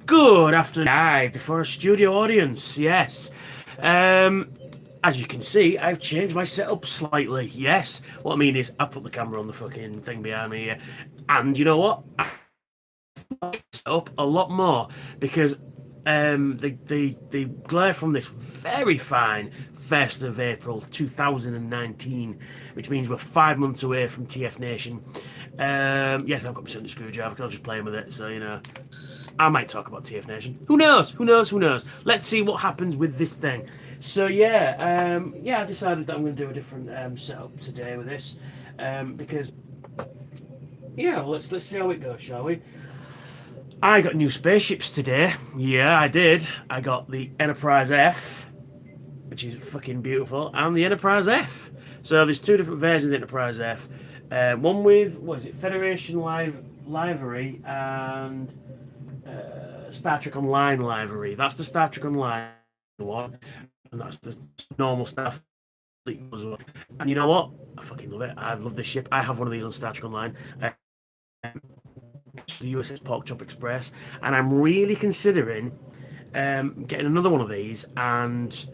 Good afternoon. Live before a studio audience, yes. As you can see, I've changed my setup slightly. Yes. What I mean is, I put the camera on the fucking thing behind me here. And you know what? I set up a lot more because the glare from this very fine 1st of April 2019, which means we're 5 months away from TF Nation. Yes, I've got my Sunday screwdriver because I'll just play with it, so you know. I might talk about TF Nation. Who knows? Who knows? Who knows? Let's see what happens with this thing. So yeah, I decided that I'm going to do a different setup today with this because yeah, well, let's see how it goes, shall we? I got new spaceships today. Yeah, I did. I got the Enterprise F, which is fucking beautiful, and the Enterprise F. So there's two different versions of the Enterprise F. One with what is it, Federation livery and Star Trek Online livery. That's the Star Trek Online one, and that's the normal stuff. And you know what? I fucking love it. I love this ship. I have one of these on Star Trek Online. The USS Porkchop Express, and I'm really considering getting another one of these and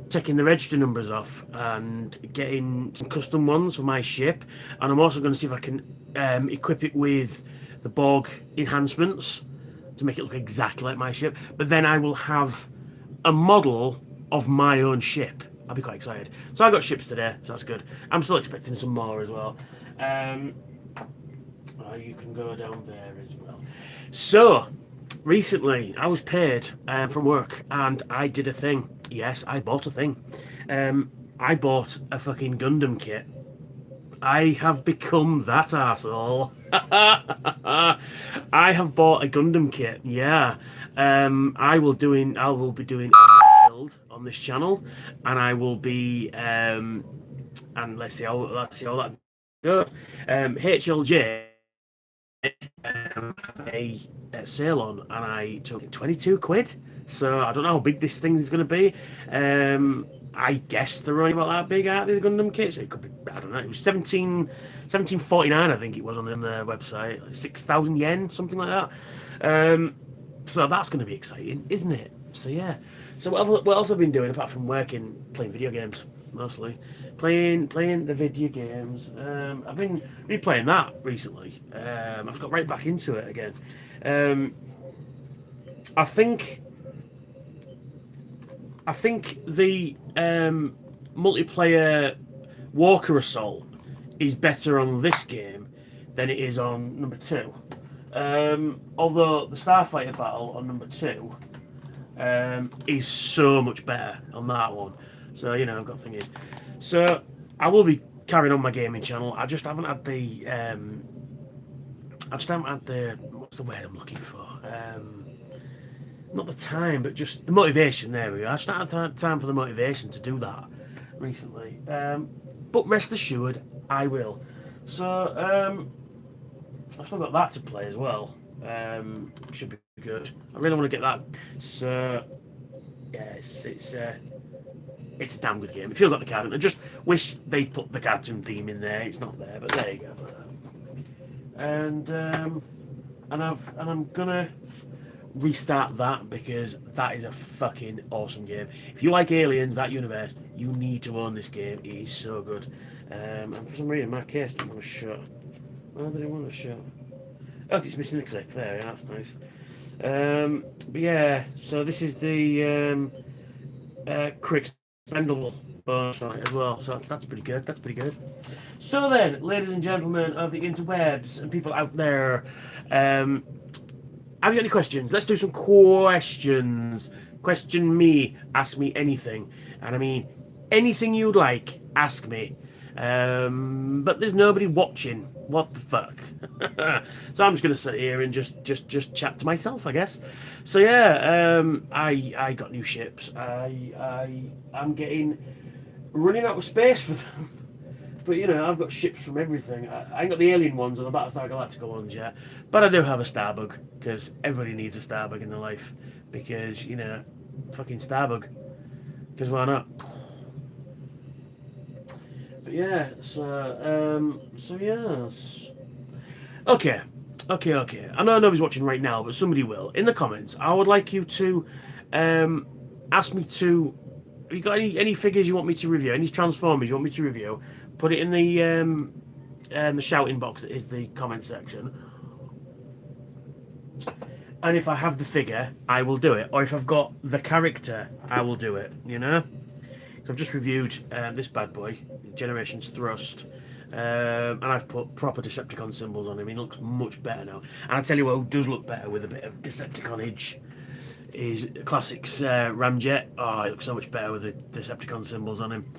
taking the register numbers off and getting some custom ones for my ship. And I'm also going to see if I can equip it with the Borg enhancements to make it look exactly like my ship. But then I will have a model of my own ship. I'll be quite excited. So I got ships today, so that's good. I'm still expecting some more as well. You can go down there as well. So, recently I was paid from work and I did a thing. Yes, I bought a thing. I bought a fucking Gundam kit. I have become that arsehole. I have bought a Gundam kit. Yeah. I will be doing a build on this channel, and I will be and let's see how that goes. HLJ a sale on, and I took 22 quid. So I don't know how big this thing is going to be. I guess they're only about that big, aren't they, the Gundam kits? It could be, I don't know. It was 1749, I think it was on their website. Like 6,000 yen, something like that. So that's going to be exciting, isn't it? So yeah. So what else have I been doing apart from working, playing video games? Mostly playing the video games. I've been replaying that recently. I've got right back into it again. I think the multiplayer Walker Assault is better on this game than it is on number 2. Although the Starfighter battle on number 2 is so much better on that one. So, you know, I've got thingies. So, I will be carrying on my gaming channel. I just haven't had the... what's the word I'm looking for? Not the time, but just the motivation. There we go. I just haven't had time for the motivation to do that recently. But rest assured, I will. So, I've still got that to play as well. Should be good. I really want to get that. So, yeah, it's a damn good game. It feels like the cartoon. I just wish they put the cartoon theme in there. It's not there, but there you go. And I'm gonna restart that because that is a fucking awesome game. If you like Aliens, that universe, you need to own this game. It is so good. And for some reason, my case didn't want to shut. Why did it want to shut? Oh, it's missing the click. There, yeah, that's nice. But yeah, so this is the Crick Expendable bonus on it as well. So that's pretty good. That's pretty good. So then, ladies and gentlemen of the interwebs and people out there, have you got any questions? Let's do some questions. Question me. Ask me anything. And I mean, anything you'd like, ask me. But there's nobody watching. What the fuck? So I'm just gonna sit here and just chat to myself, I guess. So yeah, I got new ships. I'm running out of space for them. But you know, I've got ships from everything. I ain't got the alien ones or the Battlestar Galactica ones yet, but I do have a Starbug because everybody needs a Starbug in their life. Because you know, fucking Starbug. Because why not? But yeah, so yes. Okay, Okay. I know nobody's watching right now, but somebody will. In the comments, I would like you to ask me to. Have you got any figures you want me to review? Any Transformers you want me to review? Put it in the shouting box that is the comment section. And if I have the figure, I will do it. Or if I've got the character, I will do it. You know. So I've just reviewed this bad boy, Generations Thrust. And I've put proper Decepticon symbols on him. He looks much better now. And I tell you what, who does look better with a bit of Decepticonage is Classics Ramjet. Oh, he looks so much better with the Decepticon symbols on him.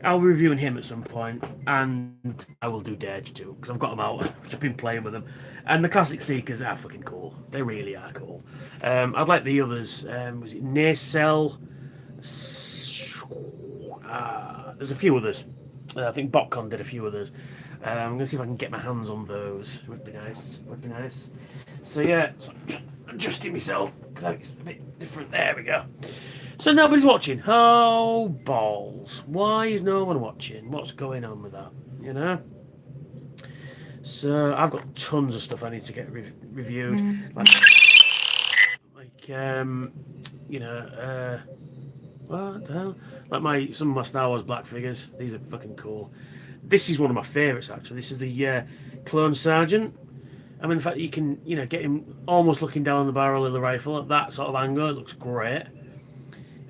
I'll be reviewing him at some point, and I will do Dirge too, because I've got them out. I've just been playing with them. And the Classic Seekers are fucking cool. They really are cool. I'd like the others. Was it Nacelle? There's a few others. I think Botcon did a few others. I'm going to see if I can get my hands on those. Would be nice. So yeah, adjusting myself because it's a bit different. There we go. So nobody's watching. Oh balls! Why is no one watching? What's going on with that? You know. So I've got tons of stuff I need to get reviewed. Like you know. What the hell? Like some of my Star Wars black figures. These are fucking cool. This is one of my favourites actually. This is the Clone Sergeant. I mean, in fact, you can get him almost looking down the barrel of the rifle at that sort of angle. It looks great.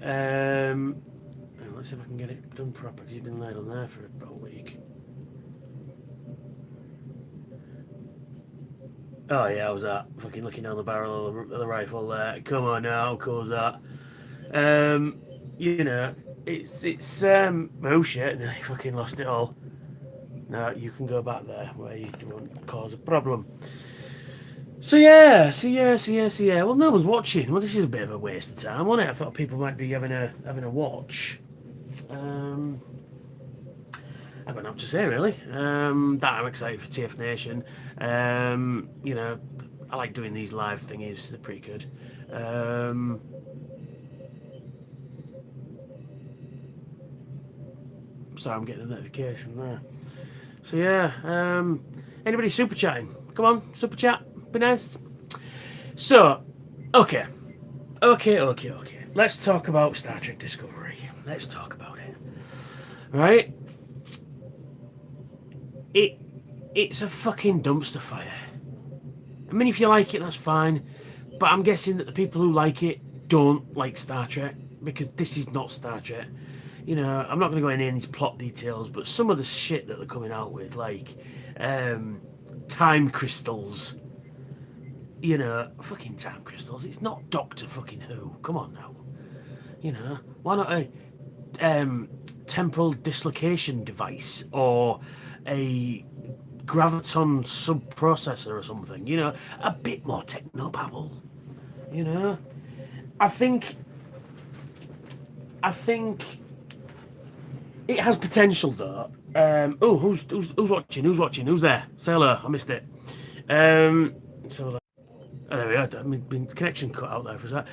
Let's see if I can get it done proper because he's been laid on there for about a week. Oh yeah, I was that fucking looking down the barrel of the rifle there. Come on now, how cool is that? You know, it's oh shit, I fucking lost it all. Now you can go back there where you won't cause a problem. So yeah. Well, no one's watching. Well, this is a bit of a waste of time, wasn't it? I thought people might be having a watch. I've got enough to say really. That I'm excited for TF Nation. You know, I like doing these live thingies. They're pretty good. Sorry, I'm getting a notification there. So yeah, anybody super chatting? Come on, super chat, be nice. So, okay. Let's talk about Star Trek Discovery. Let's talk about it. Right? It's a fucking dumpster fire. I mean, if you like it, that's fine. But I'm guessing that the people who like it don't like Star Trek because this is not Star Trek. You know, I'm not going to go into any plot details, but some of the shit that they're coming out with, like time crystals. You know, fucking time crystals. It's not Doctor fucking Who. Come on now. You know, why not a temporal dislocation device or a graviton subprocessor or something? You know, a bit more technobabble. You know, I think it has potential though. Oh, who's watching? Who's watching? Who's there? Say hello. I missed it. So oh, there we are. I mean, connection cut out there for a sec.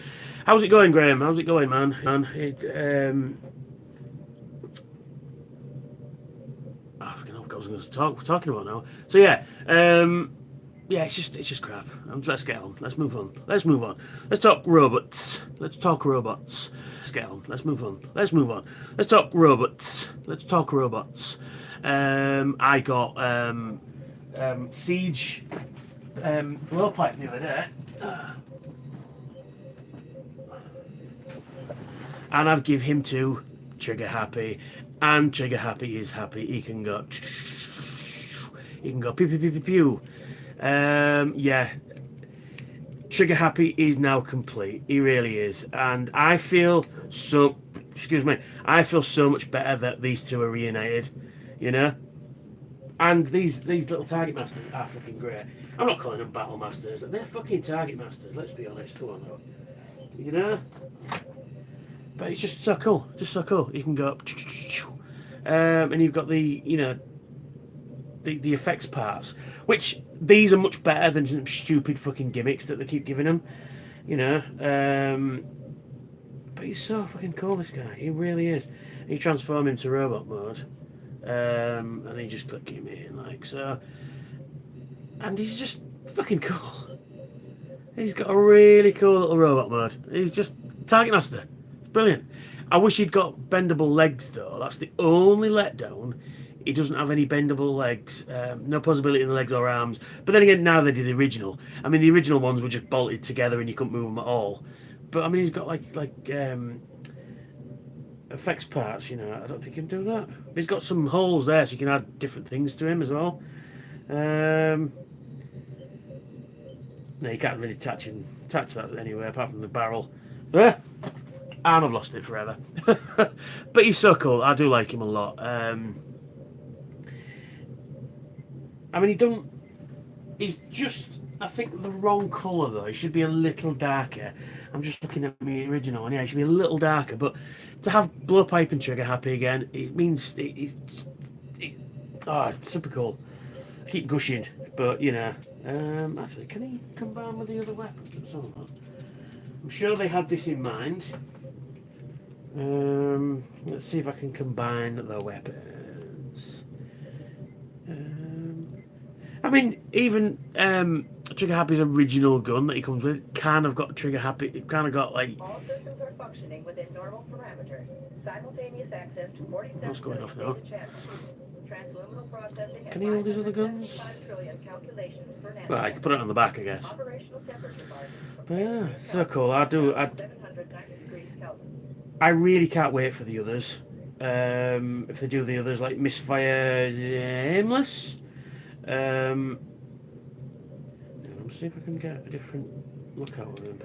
How's it going, Graham? How's it going, man? I forget what I was going to talking about now. So yeah, yeah, it's just crap. Let's get on. Let's move on. Let's talk robots. Let's talk robots. Let's get on. Let's move on. Let's talk robots. I got Siege blowpipe the other day, and I've give him to Trigger Happy, and Trigger Happy is happy. He can go pew pew pew pew pew. Yeah, Trigger Happy is now complete. He really is, and I feel so. Excuse me. I feel so much better that these two are reunited. You know, and these little Target Masters are fucking great. I'm not calling them Battle Masters. They're fucking Target Masters. Let's be honest. Come on now. You know. But it's just so cool. You can go up, and you've got the the effects parts, which these are much better than some stupid fucking gimmicks that they keep giving them, you know. But he's so fucking cool, this guy. He really is. You transform him to robot mode, and you just click him in like so, and he's just fucking cool. He's got a really cool little robot mode. He's just target master. It's brilliant. I wish he'd got bendable legs though. That's the only letdown. He doesn't have any bendable legs. No possibility in the legs or arms. But then again, now they did the original. I mean, the original ones were just bolted together and you couldn't move them at all. But I mean, he's got like effects parts. You know, I don't think he can do that. But he's got some holes there, so you can add different things to him as well. No, you can't really touch that anywhere apart from the barrel. And I've lost it forever. But he's so cool. I do like him a lot. I mean, he's just, I think, the wrong colour though. He should be a little darker. I'm just looking at the original, and yeah, he should be a little darker. But to have blowpipe and trigger happy again, it means it's super cool. I keep gushing, but you know. Actually, can he combine with the other weapons? I'm sure they had this in mind. Let's see if I can combine the weapons. I mean, even Trigger Happy's original gun that he comes with kind of got Trigger Happy. It kind of got like. All systems are functioning within normal parameters. Simultaneous access to 47 What's going off now? Transluminal processing. Can he hold his other guns? Well, Well, I can put it on the back, I guess. Operational temperature bars. But yeah, so cool. I really can't wait for the others. If they do the others like Misfire, Aimless. Let's see if I can get a different look out of him.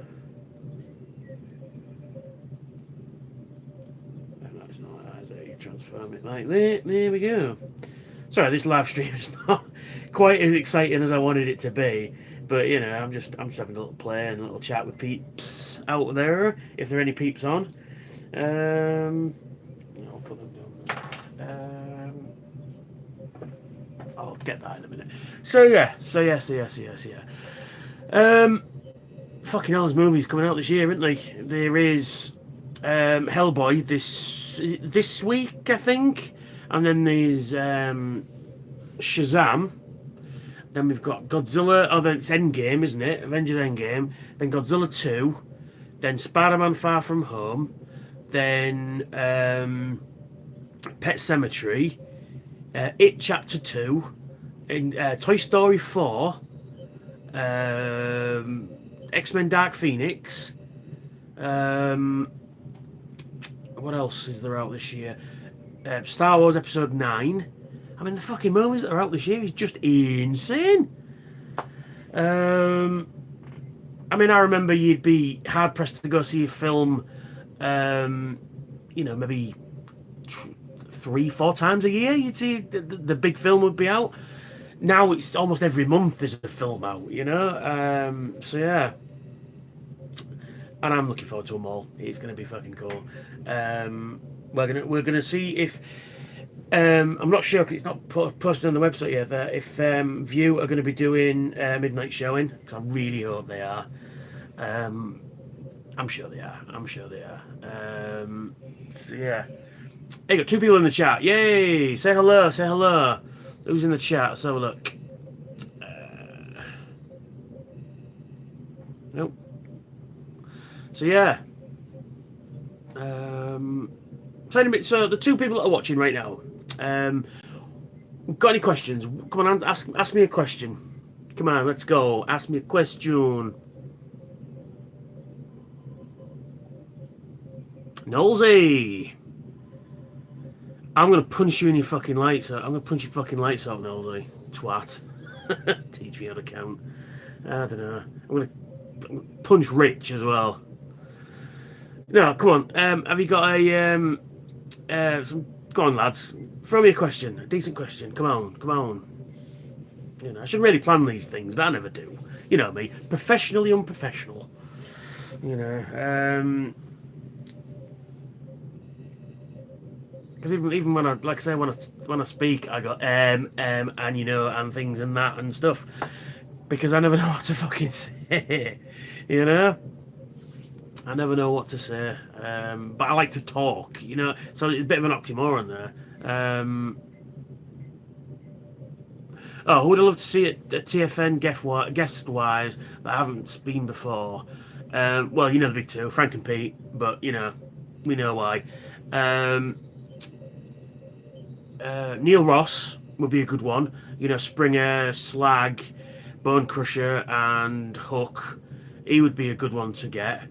No, it's not. I transform it like that. There we go. Sorry, this live stream is not quite as exciting as I wanted it to be. But you know, I'm just having a little play and a little chat with peeps out there, if there are any peeps on. I'll put them down. I'll get that in a minute. So yes. Fucking hell, there's movies coming out this year, isn't there? There is Hellboy this week, I think, and then there's Shazam. Then we've got Godzilla. Oh, then it's Endgame, isn't it? Avengers Endgame. Then Godzilla 2. Then Spider-Man Far From Home. Then Pet Sematary. It Chapter 2. In Toy Story 4. X-Men Dark Phoenix. What else is there out this year? Star Wars Episode 9. I mean, the fucking movies that are out this year is just insane. I mean, I remember you'd be hard pressed to go see a film, maybe 3-4 times a year. You'd see the big film would be out. Now it's almost every month there's a film out, you know. So yeah, and I'm looking forward to them all. It's going to be fucking cool. We're gonna see if. I'm not sure because it's not posted on the website yet. That if View are going to be doing midnight showing, because I really hope they are. I'm sure they are. So yeah, hey, got 2 people in the chat. Yay! Say hello. Say hello. Who's in the chat? Let's have a look. Nope. So yeah. So the 2 people that are watching right now, got any questions? Come on, ask me a question. Come on, let's go. Ask me a question. Nolsey. I'm gonna punch you in your fucking lights out. I'm gonna punch your fucking lights out, Nolsey. Twat. Teach me how to count. I don't know. I'm gonna punch Rich as well. No, come on. Have you got a go on, lads. Throw me a question. A decent question. Come on. You know, I should really plan these things, but I never do. You know me. Professionally unprofessional. You know. Because even when I when I speak, I go and you know, and things and that and stuff. Because I never know what to fucking say. You know? I never know what to say, but I like to talk, you know, so it's a bit of an oxymoron there. Oh, who would I love to see at TFN guest-wise that I haven't been before? Well, you know the big two, Frank and Pete, but, you know, we know why. Neil Ross would be a good one. You know, Springer, Slag, Bone Crusher, and Hook. He would be a good one to get.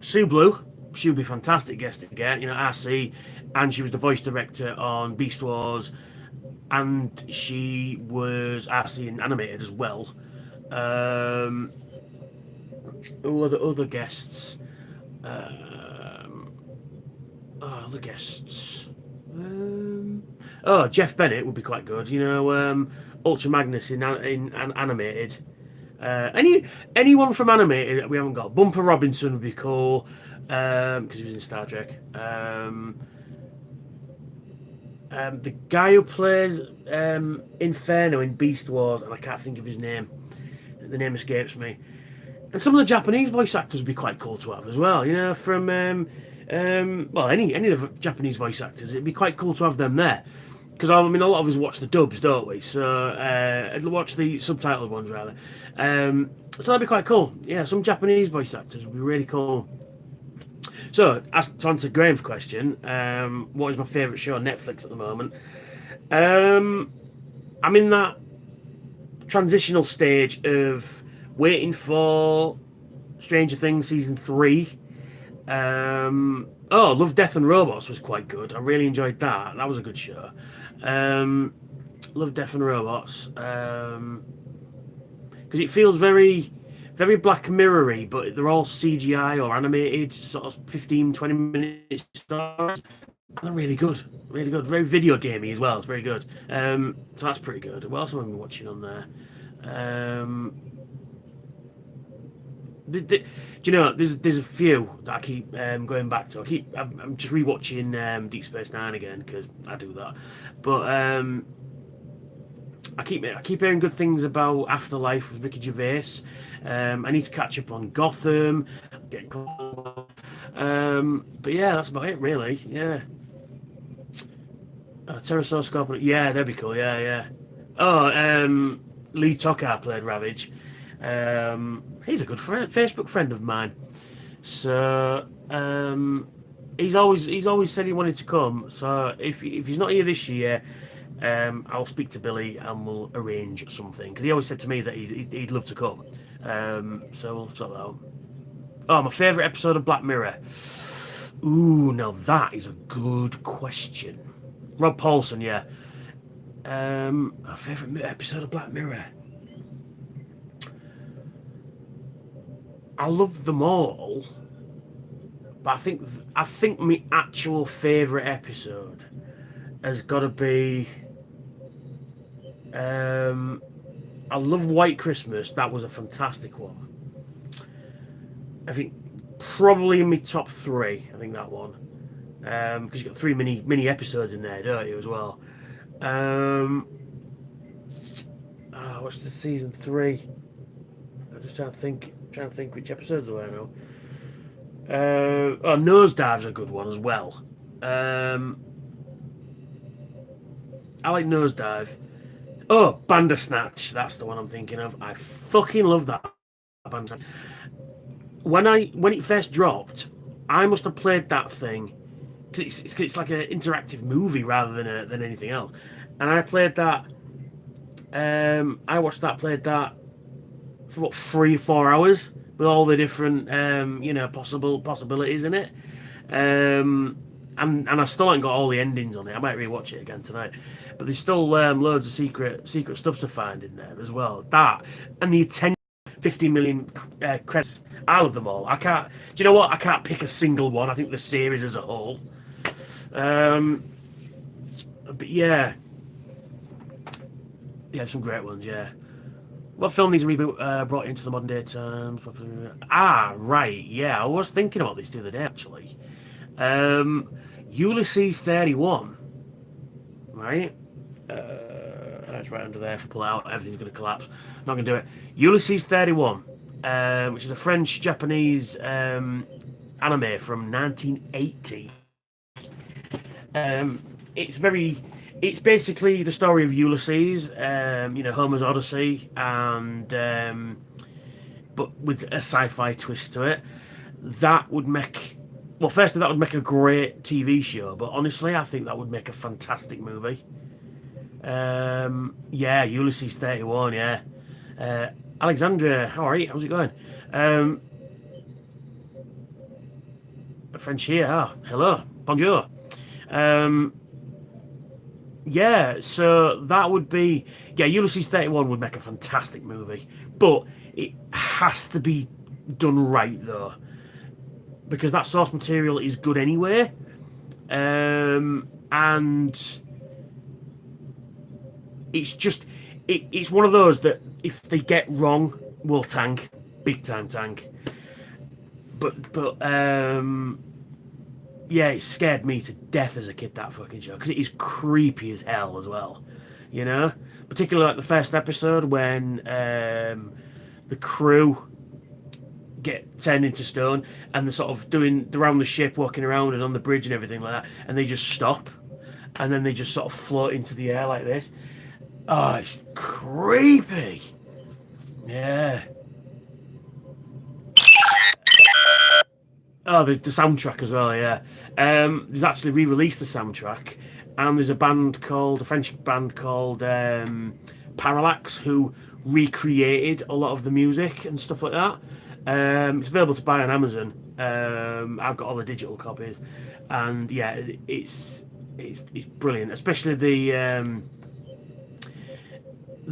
Sue Blue. She would be a fantastic guest to get. You know, RC, and she was the voice director on Beast Wars, and she was RC in animated as well. Who are the other guests? Other guests. Jeff Bennett would be quite good. You know, Ultra Magnus in animated. Anyone from animated that we haven't got. Bumper Robinson would be cool because he was in Star Trek. The guy who plays Inferno in Beast Wars, and I can't think of his name. The name escapes me. And some of the Japanese voice actors would be quite cool to have as well. You know, from any of the Japanese voice actors, it'd be quite cool to have them there. Because I mean, a lot of us watch the dubs, don't we? So watch the subtitled ones rather. So that'd be quite cool. Yeah, some Japanese voice actors would be really cool. So, to answer Graham's question, what is my favourite show on Netflix at the moment? I'm in that transitional stage of waiting for Stranger Things season 3. Love, Death and Robots was quite good. I really enjoyed that. That was a good show. Love, Death and Robots. Because it feels very, very Black Mirror-y, but they're all CGI or animated, sort of 15-20 minute stories. And they're really good. Really good. Very video gamey as well. It's very good. So that's pretty good. What else have I been watching on there? Do you know, there's a few that I keep going back to. I'm just rewatching Deep Space Nine again because I do that. But I keep hearing good things about Afterlife with Ricky Gervais. I need to catch up on Gotham. But yeah, that's about it really. Yeah. Pterosaur Scorpion. Yeah, that'd be cool. Yeah. Lee Tokar played Ravage. He's a good Facebook friend of mine. So he's always said he wanted to come. So if he's not here this year, I'll speak to Billy and we'll arrange something. Because he always said to me that he'd love to come. So we'll sort that out. Oh, my favourite episode of Black Mirror. Ooh, now that is a good question. Rob Paulson, yeah. Our favourite episode of Black Mirror. I love them all, but I think my actual favourite episode has got to be. I love White Christmas. That was a fantastic one. I think probably in my top 3. I think that one, because you've got 3 mini episodes in there, don't you, as well? What's the season 3? I'm just trying to think which episodes there were now. Nosedive's a good one as well. I like Nosedive. Oh, Bandersnatch, that's the one I'm thinking of. I fucking love that Bandersnatch. When it first dropped, I must have played that thing because it's like an interactive movie rather than anything else. And I played that. I watched that, played that for what 3 or 4 hours with all the different possibilities in it. And I still haven't got all the endings on it. I might rewatch it again tonight. But there's still loads of secret stuff to find in there as well. That and the attention, 50 million credits. I love them all. I can't. Do you know what? I can't pick a single one. I think the series as a whole. But yeah, some great ones. Yeah. What film needs a reboot brought into the modern day terms? Right. Yeah, I was thinking about this the other day actually. Ulysses 31. Right. That's right under there. If I pull it out, everything's going to collapse. Not going to do it. Ulysses 31, which is a French-Japanese anime from 1980. It's basically the story of Ulysses, Homer's Odyssey, and but with a sci-fi twist to it. That would make, well, firstly, that would make a great TV show, but honestly, I think that would make a fantastic movie. Yeah, Ulysses 31, yeah. Alexandria, how are you? How's it going? French here, hello, bonjour. Yeah, so that would be, yeah, Ulysses 31 would make a fantastic movie, but it has to be done right, though, because that source material is good anyway, and it's one of those that if they get wrong, will tank, big time tank. But yeah, it scared me to death as a kid, that fucking show, because it is creepy as hell as well, particularly like the first episode when the crew get turned into stone and they're sort of doing around the ship, walking around and on the bridge and everything like that, and they just stop and then they just sort of float into the air like this. Oh, it's creepy. Yeah. Oh, the soundtrack as well, yeah. There's actually re-released the soundtrack, and there's a French band called Parallax, who recreated a lot of the music and stuff like that. It's available to buy on Amazon. I've got all the digital copies, and yeah, it's brilliant, especially the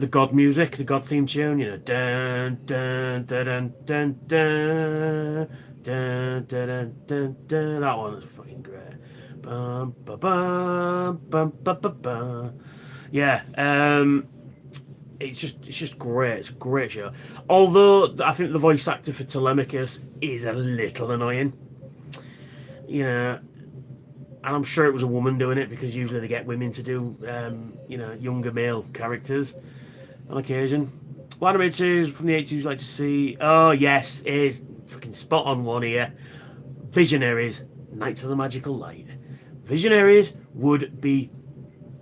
God music, the God theme tune. Dun dun dun dun dun. Dun, dun, dun, dun, dun. That one is fucking great. Bum, ba, bum, bum, ba, ba, ba. Yeah, it's just great. It's a great show. Although I think the voice actor for Telemachus is a little annoying. And I'm sure it was a woman doing it, because usually they get women to do younger male characters on occasion. What animated series from the 80s you'd like to see? Oh yes, is fucking spot on one here. Visionaries, Knights of the Magical Light. Visionaries would be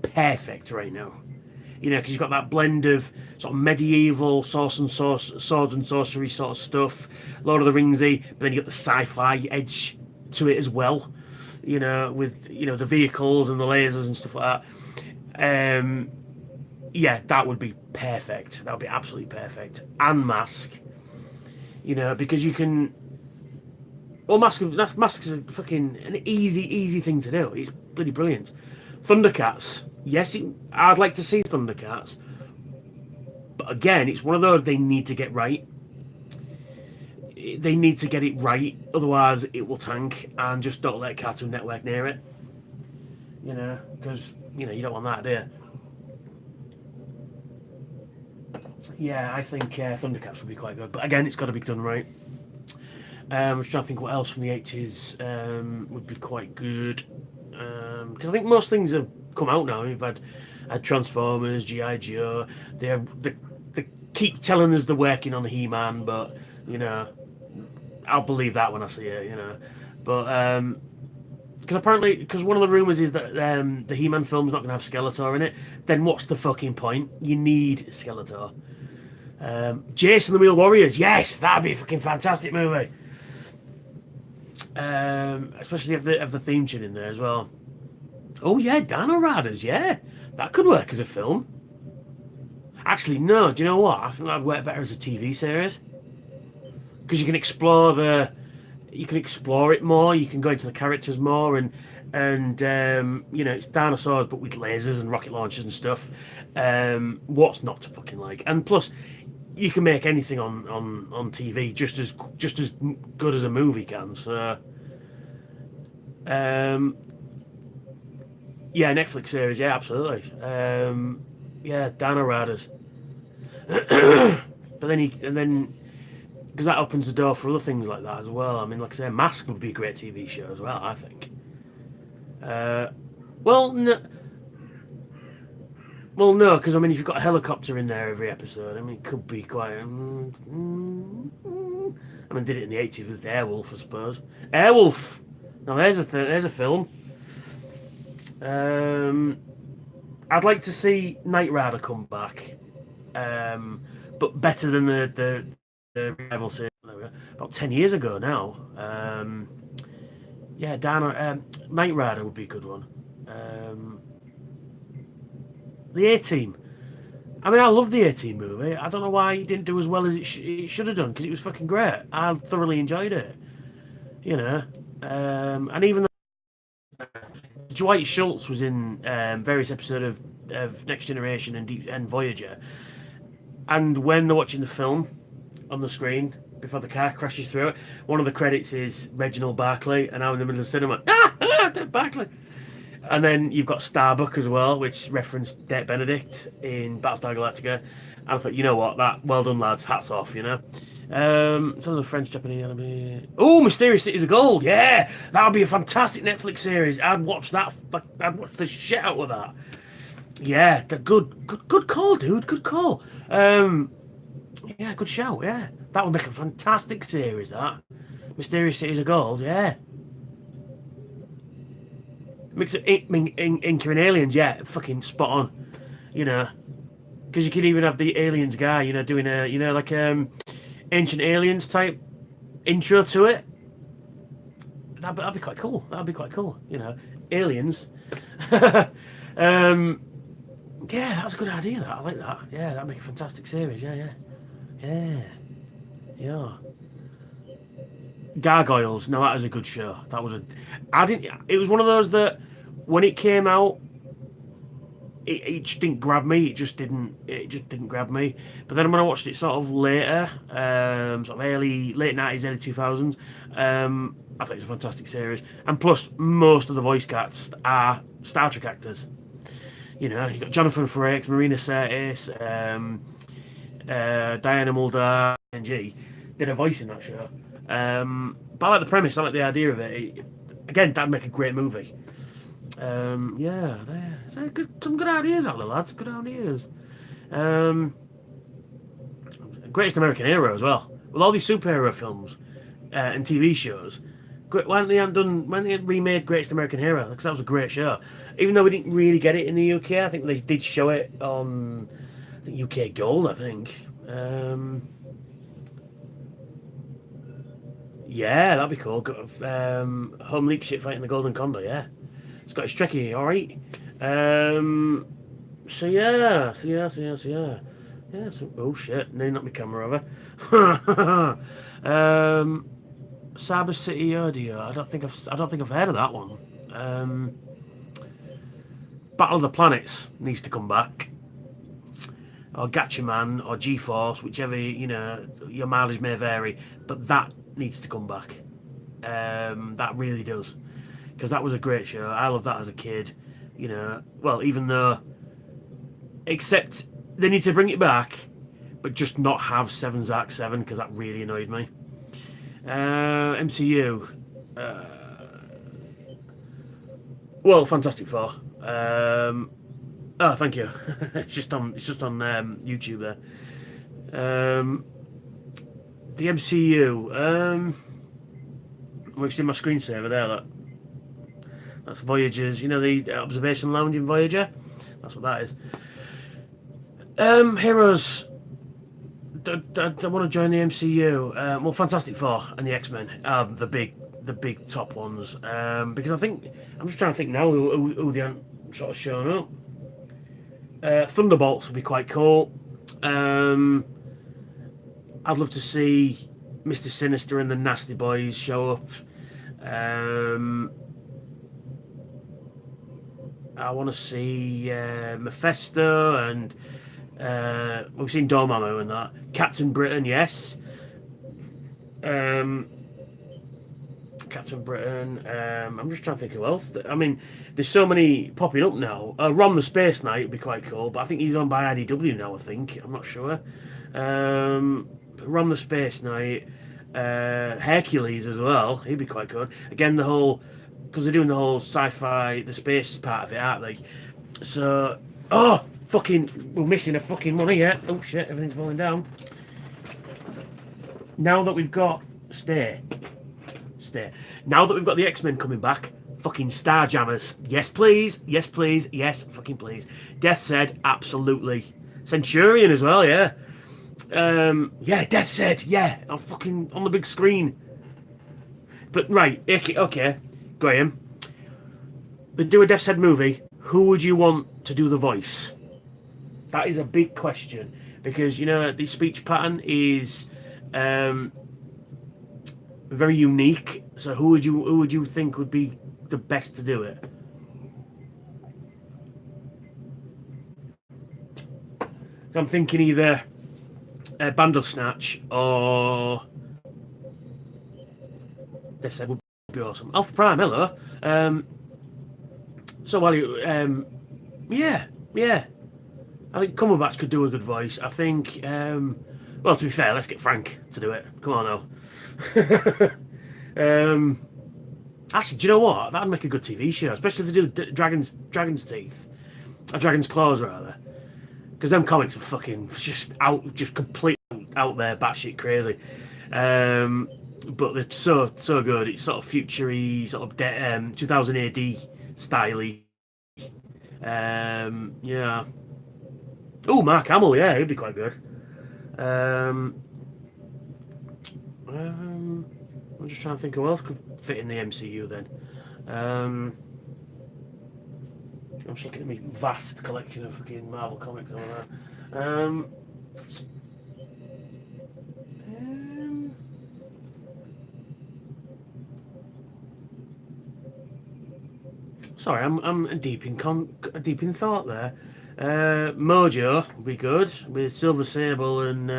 perfect right now. Because you've got that blend of sort of medieval swords and sorcery sort of stuff, Lord of the Ringsy, but then you got the sci-fi edge to it as well. With the vehicles and the lasers and stuff like that. Yeah, that would be perfect. That would be absolutely perfect. And Mask. Because you can. Well, Mask is a fucking an easy thing to do. It's bloody brilliant. Thundercats. Yes, I'd like to see Thundercats. But again, it's one of those they need to get right. They need to get it right, otherwise it will tank, and just don't let Cartoon Network near it. Because, you don't want that, do you? Yeah, I think Thundercats would be quite good, but again, it's got to be done right. I'm just trying to think what else from the 80s would be quite good. Because I think most things have come out now. We've had Transformers, G.I. Joe. They keep telling us they're working on He-Man, but, I'll believe that when I see it, But, because one of the rumours is that the He-Man film's not going to have Skeletor in it, then what's the fucking point? You need Skeletor. Jason the Wheel Warriors, yes, that'd be a fucking fantastic movie. Especially if the theme tune in there as well. Oh yeah, Dino Riders, yeah, that could work as a film. Actually, no, do you know what? I think that'd work better as a TV series, because you can explore it more. You can go into the characters more, and it's dinosaurs but with lasers and rocket launchers and stuff. What's not to fucking like? And plus, you can make anything on TV just as good as a movie can. So, yeah, Netflix series, yeah, absolutely. Yeah, Dino Riders. But then because that opens the door for other things like that as well. I mean, like I say, Mask would be a great TV show as well, I think. Well, no, because I mean, if you've got a helicopter in there every episode, I mean, it could be quite. I mean, did it in the 80s with Airwolf, I suppose. Airwolf. Now there's a film. I'd like to see Knight Rider come back, but better than the rival series about 10 years ago now. Yeah, Knight Rider would be a good one. The A-Team. I mean, I love the A-Team movie. I don't know why it didn't do as well as it should have done, because it was fucking great. I thoroughly enjoyed it. You know, and even Dwight Schultz was in various episodes of Next Generation and Voyager. And when they're watching the film on the screen before the car crashes through it, one of the credits is Reginald Barclay, and I'm in the middle of the cinema. Barclay. And then you've got Starbuck as well, which referenced Dirk Benedict in Battlestar Galactica. And I thought, you know what, well done, lads, hats off, you know. Some of the French Japanese anime. Oh, Mysterious Cities of Gold, yeah, that would be a fantastic Netflix series. I'd watch that. I'd watch the shit out of that. Yeah, good call, dude. Good call. Yeah, good shout. Yeah, that would make a fantastic series. That Mysterious Cities of Gold, yeah. Mix of Inca and aliens, yeah, fucking spot on. You know, because you could even have the aliens guy, you know, doing a, you know, like Ancient Aliens type intro to it. That'd be quite cool. That'd be quite cool. You know, aliens. Yeah, that's a good idea. That I like that. Yeah, that'd make a fantastic series. Yeah. Gargoyles. No, that was a good show. That was It was one of those that when it came out, it just didn't grab me. It just didn't grab me. But then when I watched it sort of later, sort of late 90s, early 2000s, I think it's a fantastic series. And plus, most of the voice cast are Star Trek actors. You know, you got Jonathan Frakes, Marina Sirtis, Diana Muldaur, and G did a voice in that show. But I like the premise. I like the idea of it. Again, that'd make a great movie. Yeah, some good ideas out there, lads. Good ideas. Greatest American Hero as well. With all these superhero films and TV shows, why haven't they remade Greatest American Hero? Because that was a great show. Even though we didn't really get it in the UK, I think they did show it on UK Gold, I think. Yeah, that'd be cool. Home League shit fighting the Golden Condor, yeah. Scottish Trekkie, alright. So yeah. Yeah, oh shit, now knocked my camera over. Cyber City Audio. I don't think I've heard of that one. Battle of the Planets needs to come back. Or Gatchaman or G-Force, whichever, you know, your mileage may vary, but that needs to come back. That really does, because that was a great show. I loved that as a kid, you know. Well, even though, except they need to bring it back, but just not have Seven Zark 7, because that really annoyed me. MCU. Well, Fantastic Four. Oh, thank you. It's just on YouTube there. The MCU. We've seen my screensaver there. That's Voyager's. You know the observation lounge in Voyager. That's what that is. Heroes. I want to join the MCU. Well, Fantastic Four and the X-Men are the big top ones. Because I think I'm just trying to think now who they haven't sort of shown up. Thunderbolts would be quite cool. I'd love to see Mr. Sinister and the Nasty Boys show up. I want to see Mephisto and we've seen Dormammu and that. Captain Britain, yes. Captain Britain. I'm just trying to think who else. I mean, there's so many popping up now. Ron the Space Knight would be quite cool, but I think he's owned by IDW now. I think, I'm not sure. Ron the Space Knight, Hercules as well. He'd be quite good. Again, because they're doing the whole sci-fi, the space part of it, aren't they? So, we're missing a fucking one here. Oh shit, everything's falling down. Now that we've got Now that we've got the X-Men coming back, Fucking Starjammers. Yes, please. Yes, please. Yes, fucking please. Death said, absolutely. Centurion as well, yeah. Yeah, Death said, yeah. I'm fucking on the big screen. But, right, okay. Graham. They do a Death said movie. Who would you want to do the voice? That is a big question. Because, you know, the speech pattern is very unique. So who would you think would be the best to do it? I'm thinking either Bandersnatch or They said would be awesome. Alpha Prime, hello. So while you, yeah. I think Cumberbatch could do a good voice. I think, well, to be fair, let's get Frank to do it. Come on now. Actually, do you know what? That'd make a good TV show, especially if they do Dragon's Teeth, or Dragon's Claws rather, because them comics are fucking just completely out there, batshit crazy. But they're so good. It's sort of future-y, sort of 2000 AD style-y. Yeah. Oh, Mark Hamill, yeah, he'd be quite good. I'm just trying to think who else could fit in the MCU then. I'm just looking at my vast collection of fucking Marvel comics over there. Sorry, I'm deep in thought there. Mojo would be good with Silver Sable and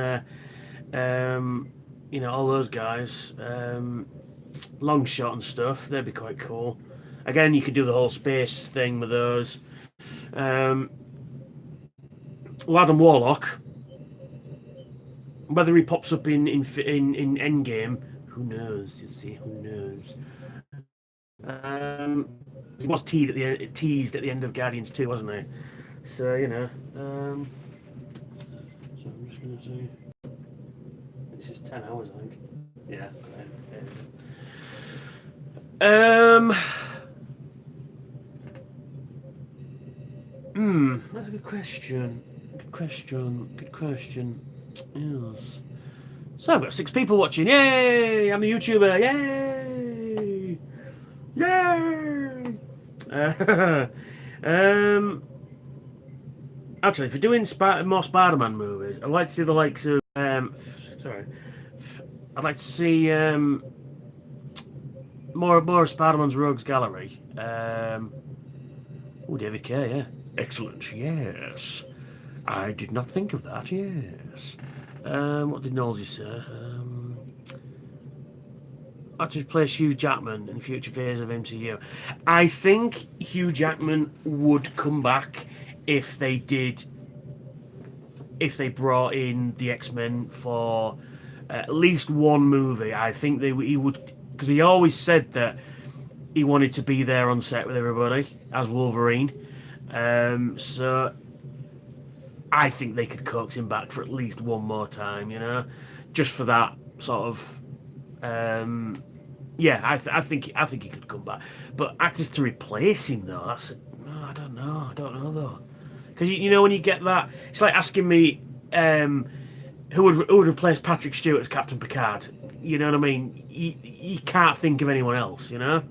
you know, all those guys. Longshot and stuff, they'd be quite cool. Again, you could do the whole space thing with those. Adam Warlock, whether he pops up in Endgame, who knows? You see, who knows? He was teased at the end of Guardians 2, wasn't he? So you know. So I'm just gonna see. This is 10 hours, I think. Yeah. That's a good question. Good question. Yes. So I've got 6 people watching. Yay! I'm a YouTuber. Yay! Yay! Actually, if you're doing more Spider-Man movies, I'd like to see the likes of. Sorry. I'd like to see more of Spider-Man's Rogues Gallery. Oh, David K. Yeah, excellent. Yes, I did not think of that. Yes. What did Nosey say? To replace Hugh Jackman in the future phase of MCU. I think Hugh Jackman would come back if they brought in the X-Men for at least one movie. I think he would, because he always said that he wanted to be there on set with everybody as Wolverine. So I think they could coax him back for at least one more time, you know, just for that sort of. Yeah, I think he could come back, but actors to replace him though, I don't know though, because you know when you get that, it's like asking me who would replace Patrick Stewart as Captain Picard. You know what I mean? You can't think of anyone else, you know.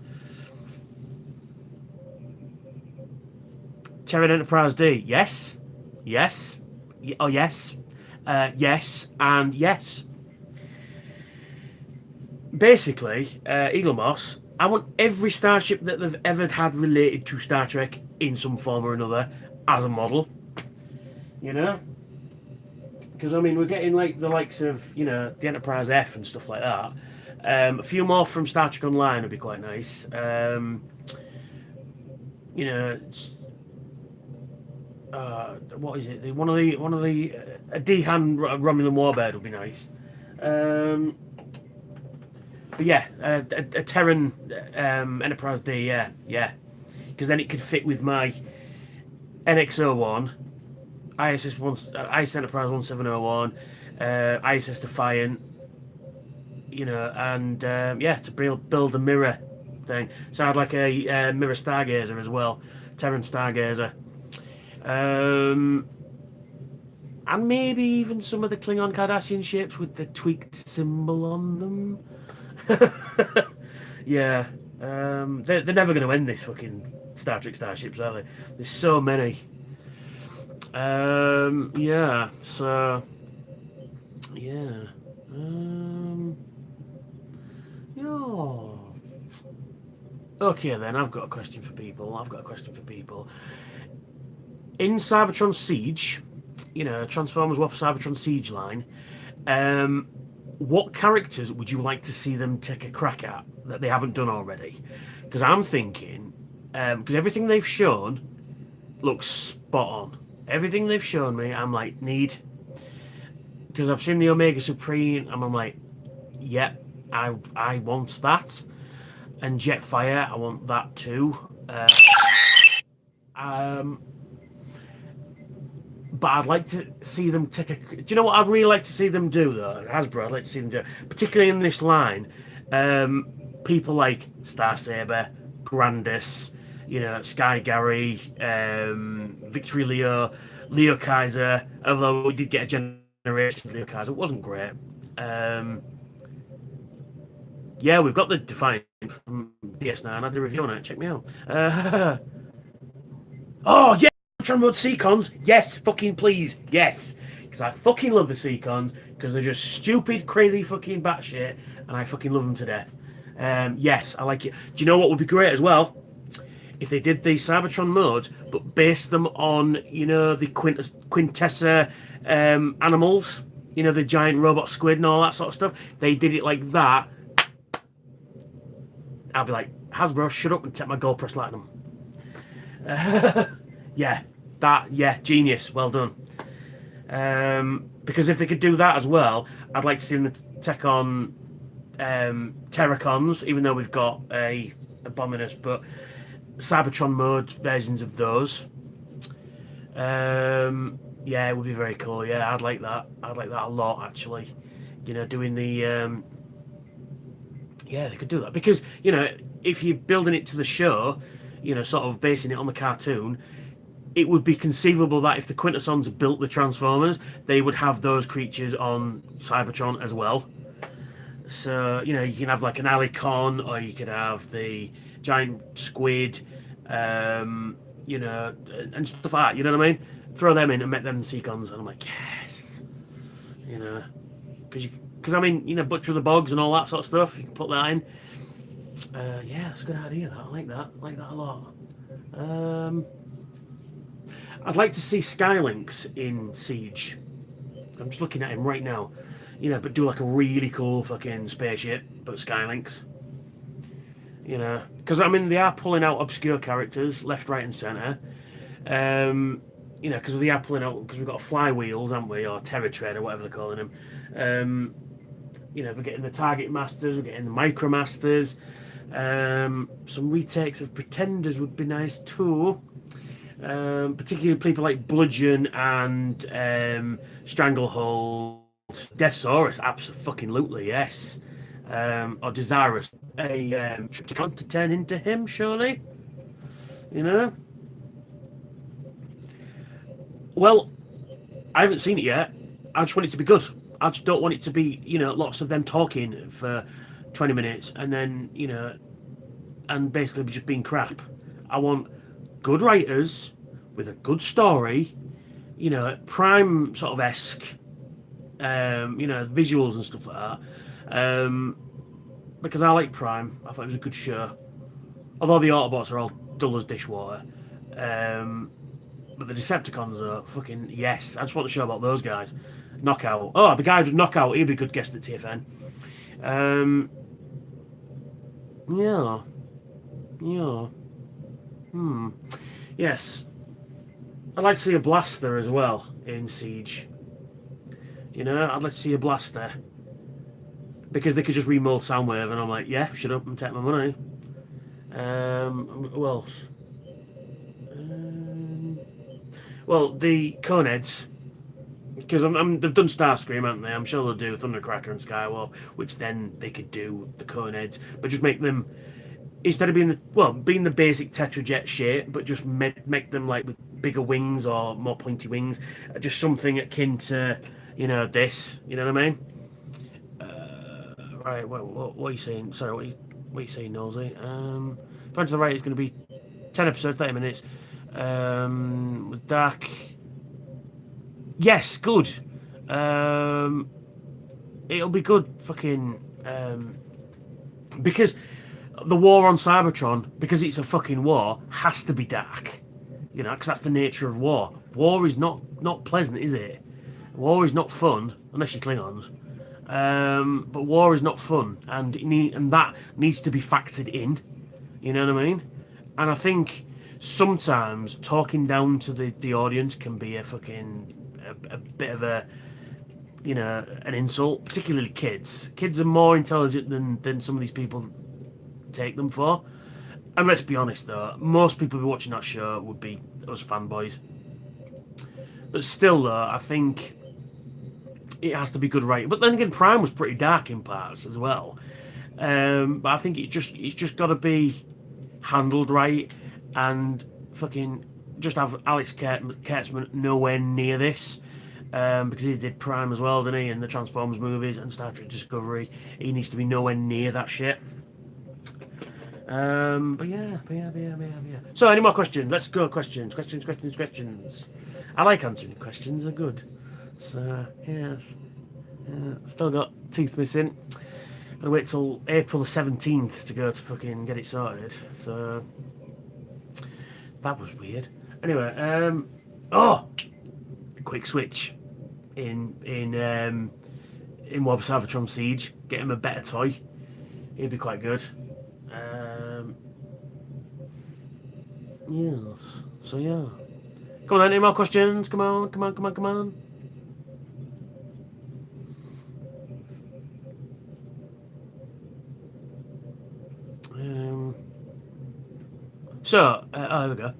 Terran Enterprise D, yes, oh yes, yes, and yes. Basically, Eagle Moss, I want every starship that they've ever had related to Star Trek in some form or another as a model. You know? Because, I mean, we're getting like the likes of, you know, the Enterprise F and stuff like that. A few more from Star Trek Online would be quite nice. You know, what is it? One of the a D-Han Romulan Warbird would be nice. But yeah, a Terran Enterprise D, yeah. Because then it could fit with my NX-01, IS Enterprise 1701, ISS Defiant, you know, and yeah, to build a mirror thing. So I'd like a Mirror Stargazer as well, Terran Stargazer. And maybe even some of the Klingon Cardassian ships with the tweaked symbol on them. Yeah. They're never going to end this fucking Star Trek starships, are they? There's so many. Yeah. So. Yeah. Yeah. Okay then, I've got a question for people. In Cybertron Siege, Transformers War for Cybertron Siege line, what characters would you like to see them take a crack at that they haven't done already? Because I'm thinking, because everything they've shown looks spot on. Everything they've shown me, I'm like, need. Because I've seen the Omega Supreme, and I'm like, yep, I want that. And Jetfire, I want that too. But I'd like to see them take a. Do you know what I'd really like to see them do though? Hasbro, I'd like to see them do, particularly in this line. People like Star Saber, Grandis, Sky Gary, Victory Leo, Leo Kaiser. Although we did get a generation of Leo Kaiser, it wasn't great. Yeah, we've got the Defiant from DS9. I had the review on it. Check me out. Oh yeah. Road Seacons, yes, fucking please, yes, because I fucking love the Seacons because they're just stupid, crazy, fucking batshit, and I fucking love them to death. Yes, I like it. Do you know what would be great as well? If they did the Cybertron modes, but based them on, the Quintessa animals, the giant robot squid and all that sort of stuff. They did it like that. I'll be like, Hasbro, shut up and take my gold press platinum. Yeah, genius, well done. Because if they could do that as well, I'd like to see them take on Terracons, even though we've got a Abominus, but Cybertron mode versions of those. Yeah, it would be very cool. Yeah, I'd like that. I'd like that a lot, actually. Doing the yeah, they could do that because if you're building it to the show, sort of basing it on the cartoon, it would be conceivable that if the Quintessons built the Transformers, they would have those creatures on Cybertron as well. So, you can have like an Alicon, or you could have the giant squid, and stuff like that, you know what I mean? Throw them in and make them Seacons, and I'm like, yes. Because Butcher of the Bogs and all that sort of stuff, you can put that in. Yeah, that's a good idea, that. I like that a lot. I'd like to see Skylinks in Siege. I'm just looking at him right now. But do like a really cool fucking spaceship, but Skylinks. Because they are pulling out obscure characters left, right, and centre. Because they are pulling out, because we've got flywheels, haven't we, or Terror Tread, or whatever they're calling them. We're getting the Target Masters, we're getting the Micromasters. Some retakes of Pretenders would be nice too. Particularly people like Bludgeon and Stranglehold. Deathsaurus, absolutely, yes. Or Desirous. A Tripticon to turn into him, surely? Well, I haven't seen it yet. I just want it to be good. I just don't want it to be, lots of them talking for 20 minutes and then, and basically just being crap. I want good writers with a good story, Prime sort of esque, visuals and stuff like that. Because I like Prime. I thought it was a good show. Although the Autobots are all dull as dishwater. But the Decepticons are fucking yes. I just want to show about those guys. Knockout. Oh, the guy who did Knockout, he'd be a good guest at TFN. Yeah. Yes. I'd like to see a Blaster as well in Siege. I'd like to see a Blaster. Because they could just remold Soundwave, and I'm like, yeah, shut up and take my money. Who else? Well, the Coneheads. Because they've done Starscream, haven't they? I'm sure they'll do Thundercracker and Skywalk, which then they could do the Coneheads, but just make them instead of being the basic Tetrajet shape, but just make them like with bigger wings or more pointy wings, just something akin to, this. You know what I mean? Right. What are you saying? Sorry, what are you saying, Nosy? Going to the right, it's going to be 10 episodes, 30 minutes. With Dark. Yes, good. It'll be good. Fucking. Because the war on Cybertron, because it's a fucking war, has to be dark. Because that's the nature of war. War is not pleasant, is it? War is not fun, unless you're Klingons. But war is not fun, and that needs to be factored in. You know what I mean? And I think sometimes talking down to the audience can be a bit of a an insult, particularly kids. Kids are more intelligent than some of these people take them for. And let's be honest though, most people who are watching that show would be us fanboys. But still though, I think it has to be good writing. But then again, Prime was pretty dark in parts as well. But I think it's just got to be handled right, and fucking just have Alex Kurtzman nowhere near this. Because he did Prime as well, didn't he? And the Transformers movies and Star Trek Discovery. He needs to be nowhere near that shit. But yeah. So, any more questions? Let's go. Questions. I like answering questions. They're good. So, yes. Still got teeth missing. Gonna wait till April the 17th to go to fucking get it sorted. So, that was weird. Anyway, quick switch in Wob Cybertron Siege. Get him a better toy. He'd be quite good. Yes. So yeah. Come on then, any more questions? Come on. There we go.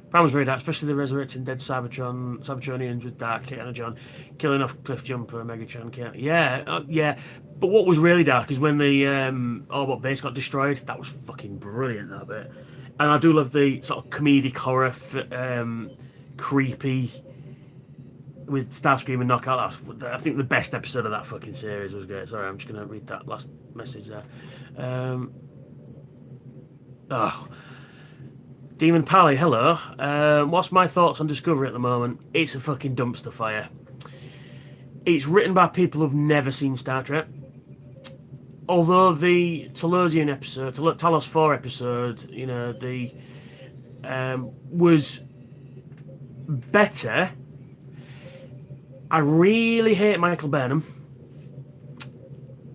Prime was very dark, especially the resurrecting dead Cybertronians with Dark Energon, killing off Cliffjumper, Megatron. Yeah. But what was really dark is when the Orbot base got destroyed. That was fucking brilliant, that bit. And I do love the sort of comedic horror, creepy, with Starscream and Knockout. I think the best episode of that fucking series was great. Sorry, I'm just going to read that last message there. Demon Pally, hello. What's my thoughts on Discovery at the moment? It's a fucking dumpster fire. It's written by people who've never seen Star Trek. Although the Talosian episode, Talos 4 episode, was better. I really hate Michael Burnham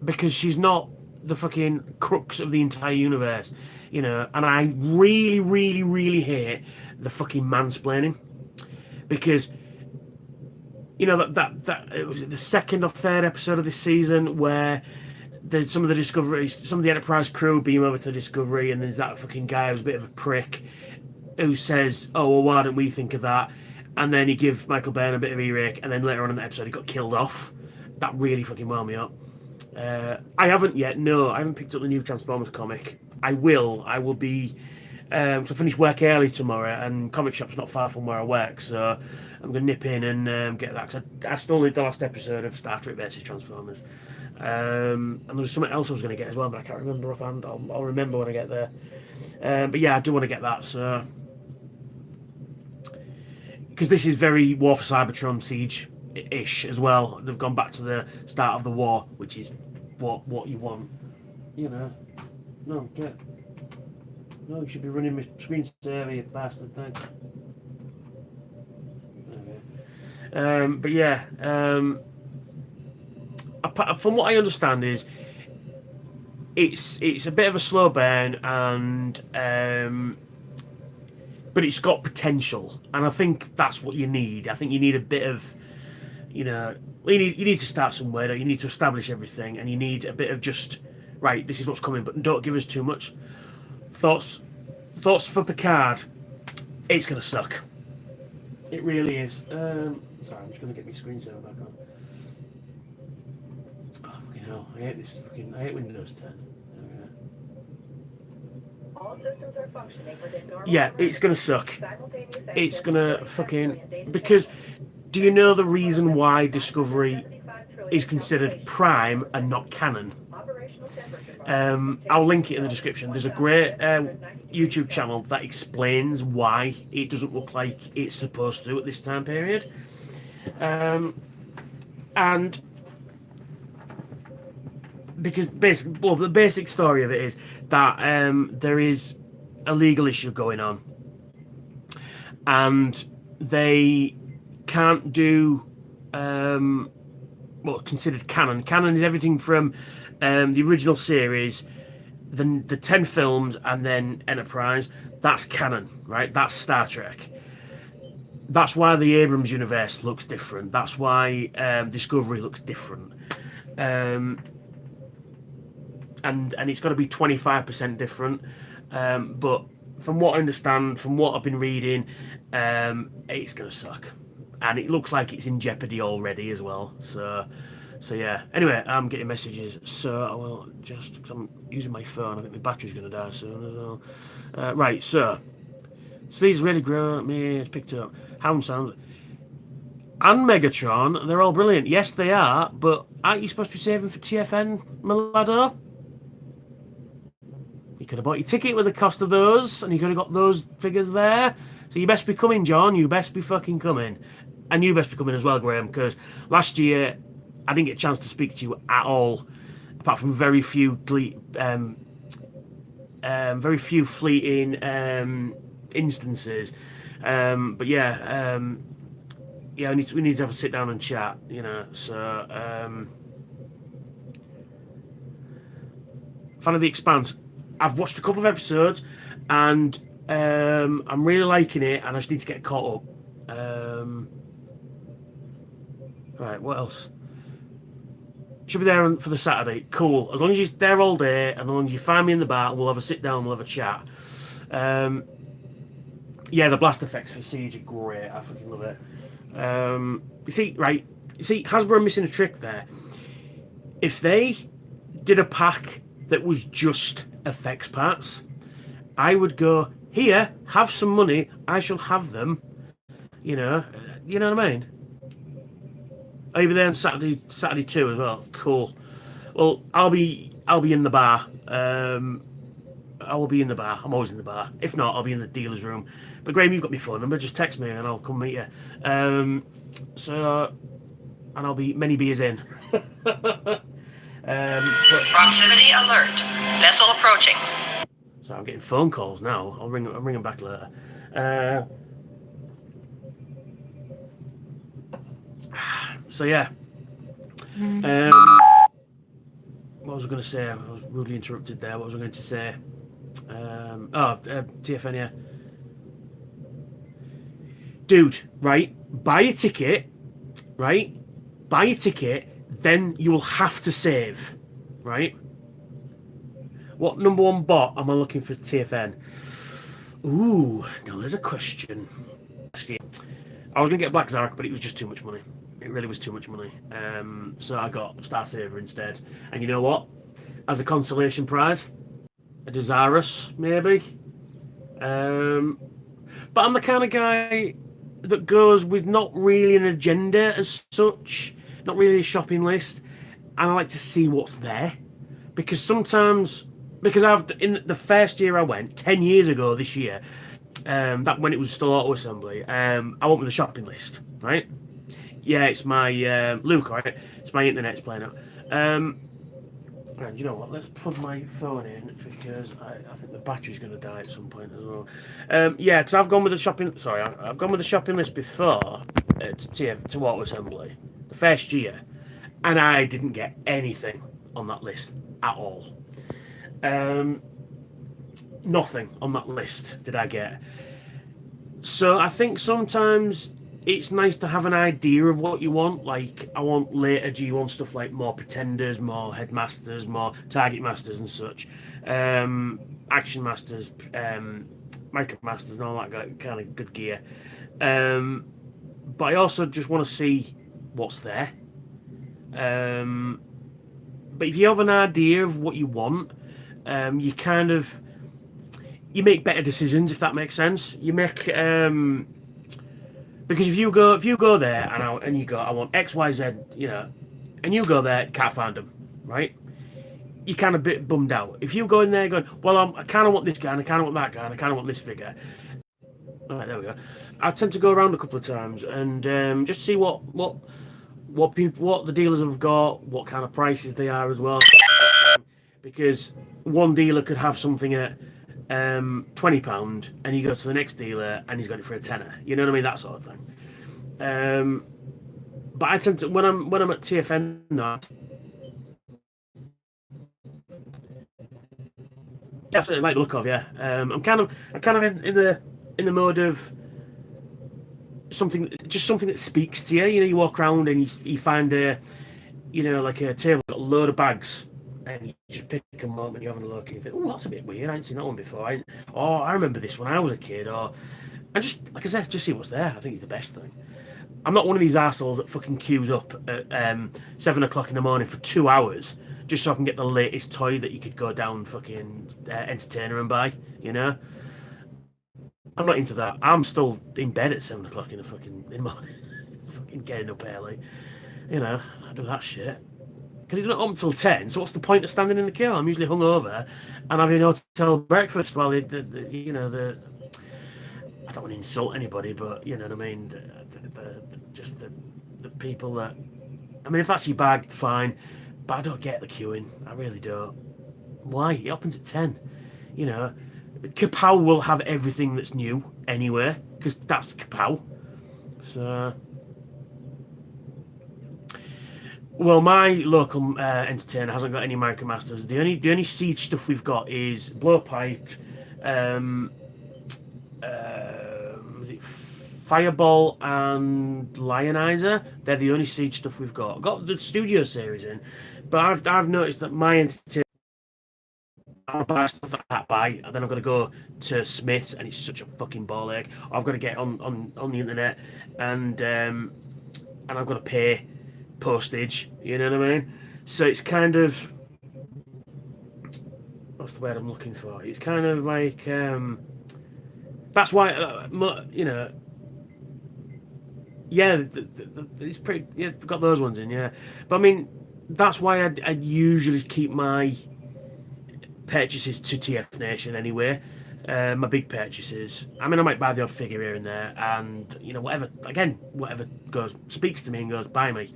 because she's not the fucking crux of the entire universe, and I really, really, really hate the fucking mansplaining because that it was the second or third episode of this season where some of the Enterprise crew beam over to Discovery, and there's that fucking guy who's a bit of a prick who says, "Oh, well, why don't we think of that?" And then he gives Michael Byrne a bit of earache, and then later on in the episode he got killed off. That really fucking wound me up. I haven't yet. No, I haven't picked up the new Transformers comic. I will. I will be. So I finish work early tomorrow, and comic shop's not far from where I work, so I'm going to nip in and get that. Cause I still need the last episode of Star Trek vs Transformers. And there was something else I was going to get as well, but I can't remember offhand. I'll remember when I get there. But yeah, I do want to get that. So because this is very War for Cybertron Siege-ish as well. They've gone back to the start of the war, which is what you want. No, you should be running my screensaver, you bastard thing. Okay. But yeah, from what I understand is it's a bit of a slow burn, and but it's got potential, and I think that's what you need. I think you need a bit of, you need to start somewhere. You need to establish everything, and you need a bit of just right. This is what's coming, but don't give us too much. Thoughts for Picard. It's gonna suck. It really is. Sorry, I'm just gonna get my screensaver back on. Oh fucking hell! I hate Windows 10. All systems are functioning within normal Yeah, it's gonna parameters. suck. Simultaneous It's access gonna to fucking... 47 trillion data Because channels. do you know the reason why Discovery 75 trillion is considered calculations Prime per and not second. Canon? Operational temperature bar. I'll link it in the description. There's a great YouTube channel that explains why it doesn't look like it's supposed to at this time period. And because the basic story of it is that there is a legal issue going on, and they can't do what's considered canon. Canon is everything from the original series, the 10 films, and then Enterprise. That's canon, right? That's Star Trek. That's why the Abrams universe looks different. That's why Discovery looks different. And it's got to be 25% different. But from what I understand, from what I've been reading, it's going to suck. And it looks like it's in jeopardy already as well. So yeah. Anyway, I'm getting messages. So I will just... because I'm using my phone. I think my battery's going to die soon as well. Right, so... Sleeves really grown. Me, it's picked up. Hound sounds... And Megatron, they're all brilliant. Yes, they are, but aren't you supposed to be saving for TFN, Milado? You could have bought your ticket with the cost of those, and you could have got those figures there. So you best be coming, John. You best be fucking coming. And you best be coming as well, Graham, because last year I didn't get a chance to speak to you at all, apart from very few fleeting instances. But yeah, we need to have a sit down and chat, you know. So fan of The Expanse. I've watched a couple of episodes, and I'm really liking it, and I just need to get caught up. Right, what else? Should be there for the Saturday. Cool. As long as you're there all day, and as long as you find me in the bar, we'll have a sit down, we'll have a chat. Yeah, the blast effects for Siege are great. I fucking love it. You see, Hasbro are missing a trick there. If they did a pack that was just effects parts, I would go, here, have some money, I shall have them. You know what I mean? Are you there on Saturday too as well? Cool. Well, I'll be in the bar. I will be in the bar. I'm always in the bar. If not, I'll be in the dealer's room. But Graham, you've got my phone number. Just text me and I'll come meet you. And I'll be many beers in. Proximity alert. Vessel approaching. So I'm getting phone calls now. I'll ring them back later. So yeah. What was I going to say? I was rudely interrupted there. What was I going to say? TFN, yeah. Dude, right? Buy a ticket, right? Buy a ticket, then you will have to save, right? What number one bot am I looking for TFN? Ooh, now there's a question. I was going to get Black Zark, but it was just too much money. It really was too much money. So I got Star Saver instead. And you know what? As a consolation prize, a Desirous, maybe. But I'm the kind of guy that goes with not really an agenda as such, not really a shopping list, and I like to see what's there. Because in the first year I went, 10 years ago this year, that when it was still auto assembly, I went with a shopping list, right? Yeah, it's my Luke, right? It's my internet's playing up. And you know what? Let's plug my phone in because I think the battery's going to die at some point as well. Yeah, because I've gone with the shopping. Sorry, I've gone with the shopping list before to auto assembly the first year, and I didn't get anything on that list at all. Nothing on that list did I get. So I think sometimes it's nice to have an idea of what you want. Like, I want later G1 stuff like more Pretenders, more Headmasters, more Target Masters and such. Action Masters, Micro Masters and all that kind of good gear. But I also just want to see what's there. But if you have an idea of what you want, you kind of... you make better decisions, if that makes sense. You make because if you go there and you go, I want X, Y, Z, you know, and you go there, can't find them, right? You're kind of a bit bummed out. If you go in there going, well, I kind of want this guy, and I kind of want that guy, and I kind of want this figure. All right, there we go. I tend to go around a couple of times and just see what the dealers have got, what kind of prices they are as well. Because one dealer could have something at £20, and you go to the next dealer and he's got it for a tenner. You know what I mean? That sort of thing. But I tend to when I'm at TFN now. Yeah, absolutely like the look of, yeah. I'm kind of in the mode of something that speaks to you. You know, you walk around and you find like a table got a load of bags, and you just pick them up and you're having a look and you think, oh, that's a bit weird. I ain't seen that one before. I remember this when I was a kid. Or I just, like I said, just see what's there. I think it's the best thing. I'm not one of these arseholes that fucking queues up at 7 o'clock in the morning for 2 hours just so I can get the latest toy that you could go down fucking Entertainer and buy, you know? I'm not into that. I'm still in bed at 7 o'clock in the morning, fucking getting up early. You know, I do that shit. Because it doesn't open until 10, so what's the point of standing in the queue? I'm usually hungover and having hotel breakfast while I don't want to insult anybody, but you know what I mean. The people that, I mean, if that's your bag, fine, but I don't get the queuing. I really don't. Why? It opens at 10. You know, Kapow will have everything that's new anyway, because that's Kapow. So, well, my local entertainer hasn't got any Micromasters. The only Siege stuff we've got is Blowpipe, Fireball and Lionizer. They're the only Siege stuff we've got. I've got the Studio series in, but I've noticed that my entertainer, I'll buy stuff like that and then I've got to go to Smith's, and it's such a fucking ball ache. I've got to get on the internet, and I've got to pay postage. You know what I mean? So it's kind of, what's the word I'm looking for? It's kind of like that's why you know. Yeah, it's pretty. Yeah, I've got those ones in. Yeah, but I mean, that's why I usually keep my purchases to TF Nation anyway. My big purchases. I mean, I might buy the odd figure here and there, and you know, whatever goes speaks to me and goes buy me.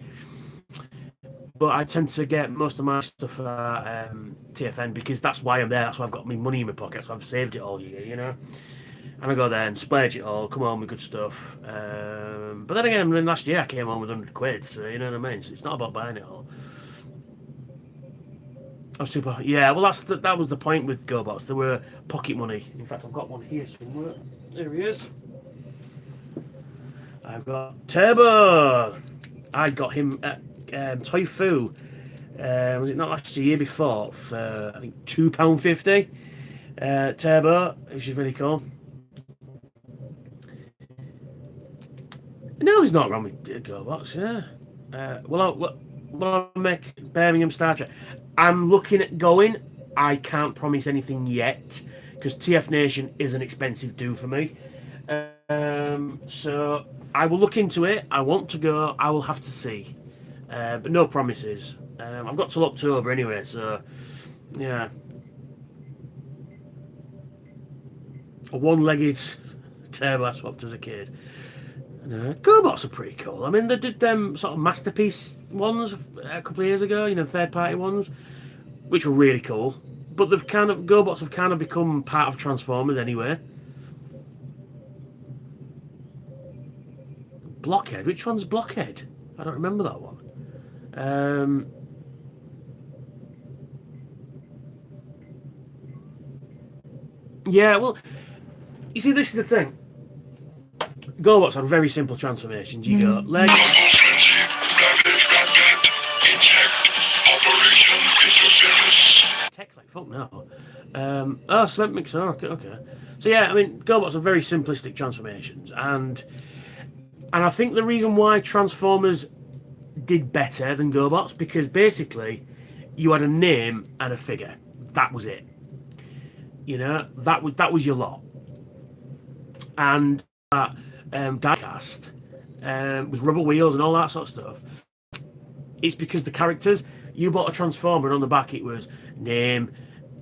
But I tend to get most of my stuff at TFN because that's why I'm there. That's why I've got my money in my pocket. So I've saved it all year, you know. And I go there and splurge it all, come home with good stuff. But then again, last year I came home with 100 quid, so you know what I mean? So it's not about buying it all. I was super. Yeah, well, that was the point with GoBots. There were pocket money. In fact, I've got one here somewhere. There he is. I've got Turbo. I got him at Toy Fu. Was it not last year before? For, I think, £2.50. Turbo, which is really cool. No, there's not wrong with GoBots, yeah. Well, I'll make Birmingham Star Trek. I'm looking at going. I can't promise anything yet, because TF Nation is an expensive do for me. So I will look into it. I want to go. I will have to see. But no promises. I've got till October anyway, so yeah. A one-legged turbo I swapped as a kid. GoBots are pretty cool. I mean, they did them sort of masterpiece ones a couple of years ago, you know, third-party ones, which were really cool. But GoBots have kind of become part of Transformers anyway. Blockhead. Which one's Blockhead? I don't remember that one. Yeah, well, you see, this is the thing. GoBots are very simple transformations. You go leg. Text like fuck no. Cement mixer. Okay. So yeah, I mean, GoBots are very simplistic transformations, and I think the reason why Transformers did better than GoBots, because basically you had a name and a figure. That was it. You know, that was your lot. And diecast with rubber wheels and all that sort of stuff. It's because the characters, you bought a Transformer and on the back it was name,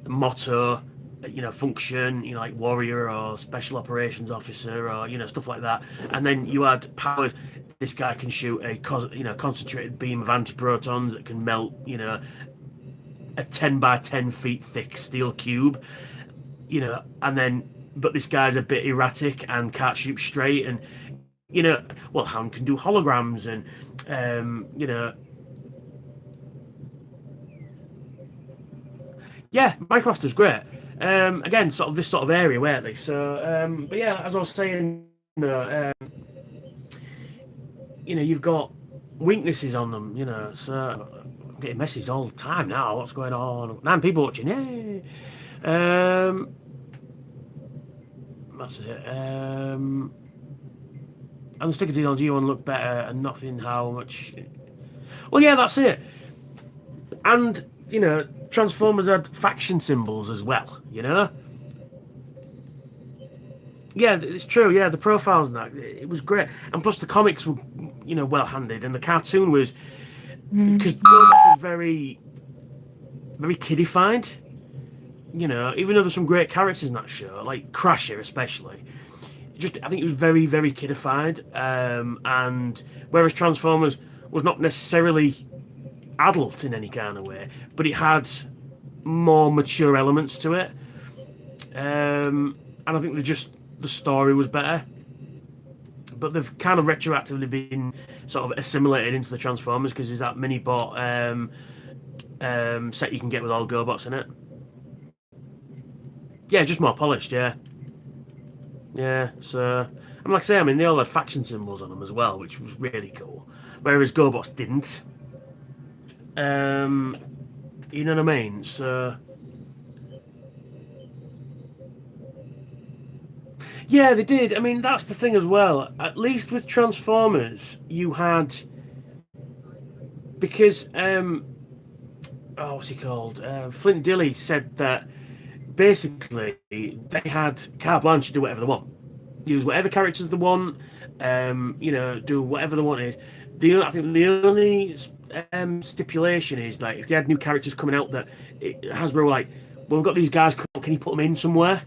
motto, you know, function, you know, like warrior or special operations officer or, you know, stuff like that. And then you had powers. This guy can shoot a concentrated beam of antiprotons that can melt, you know, a 10 by 10 feet thick steel cube, you know, and then, but this guy's a bit erratic and can't shoot straight. And, you know, well, Hound can do holograms and, you know, yeah, Micromaster's great. Again, sort of this sort of area, weren't they? So, but yeah, as I was saying, you know, you've got weaknesses on them, you know. So I'm getting messaged all the time now. What's going on? 9 people watching. Yay! That's it. And the sticker deal on G1 looked better, and nothing how much. Well, yeah, that's it. And you know, Transformers had faction symbols as well. You know. Yeah, it's true. Yeah, the profiles and that, it was great, and plus the comics were, you know, well handed, and the cartoon was because GoBots was very, very kiddified. You know, even though there's some great characters in that show, like Crasher especially, just I think it was very, very kiddified. And whereas Transformers was not necessarily adult in any kind of way, but it had more mature elements to it. And I think the story was better, but they've kind of retroactively been sort of assimilated into the Transformers because there's that mini bot set you can get with all GoBots in it. Yeah, just more polished, yeah. So I'm like I say, I mean, they all had faction symbols on them as well, which was really cool, whereas GoBots didn't. You know what I mean? So yeah, they did. I mean, that's the thing as well. At least with Transformers, you had, because what's he called? Flint Dille said that basically they had carte blanche to do whatever they want, use whatever characters they want, you know, do whatever they wanted. I think the only stipulation is like if they had new characters coming out that Hasbro were like, well, we've got these guys, can you put them in somewhere?